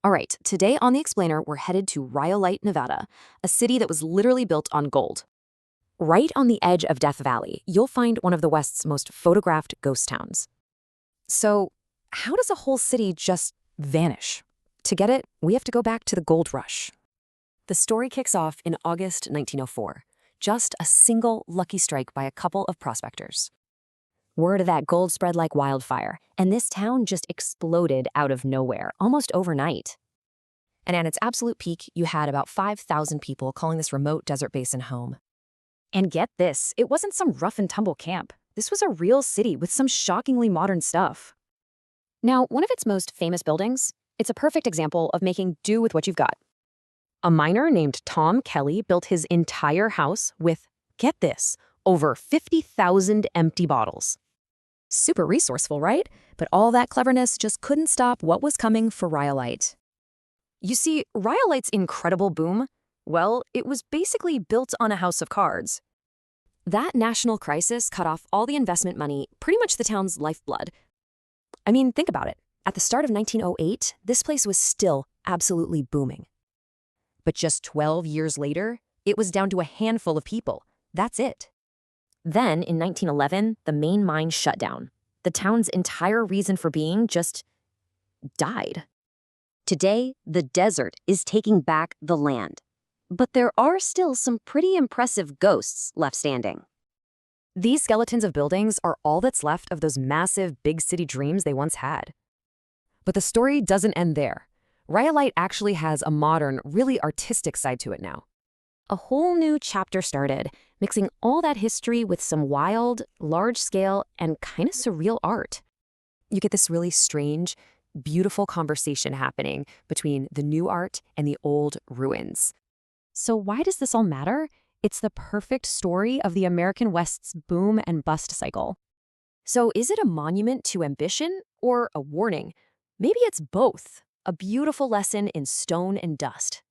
All right, today on The Explainer, we're headed to Rhyolite, Nevada, a city that was literally built on gold. Right on the edge of Death Valley, you'll find one of the West's most photographed ghost towns. So, how does a whole city just vanish? To get it, we have to go back to the gold rush. The story kicks off in August 1904, just a single lucky strike by a couple of prospectors. Word of that gold spread like wildfire, and this town just exploded out of nowhere, almost overnight. And at its absolute peak, you had about 5,000 people calling this remote desert basin home. And get this, it wasn't some rough and tumble camp. This was a real city with some shockingly modern stuff. Now, one of its most famous buildings, it's a perfect example of making do with what you've got. A miner named Tom Kelly built his entire house with, get this, over 50,000 empty bottles. Super resourceful, right? But all that cleverness just couldn't stop what was coming for Rhyolite. You see, Rhyolite's incredible boom, well, it was basically built on a house of cards. That national crisis cut off all the investment money, pretty much the town's lifeblood. I mean, think about it. At the start of 1908, this place was still absolutely booming. But just 12 years later, it was down to a handful of people. That's it. Then, in 1911, the main mine shut down. The town's entire reason for being just died. Today, the desert is taking back the land. But there are still some pretty impressive ghosts left standing. These skeletons of buildings are all that's left of those massive big city dreams they once had. But the story doesn't end there. Rhyolite actually has a modern, really artistic side to it now. A whole new chapter started, mixing all that history with some wild, large-scale, and kind of surreal art. You get this really strange, beautiful conversation happening between the new art and the old ruins. So why does this all matter? It's the perfect story of the American West's boom and bust cycle. So is it a monument to ambition or a warning? Maybe it's both, a beautiful lesson in stone and dust.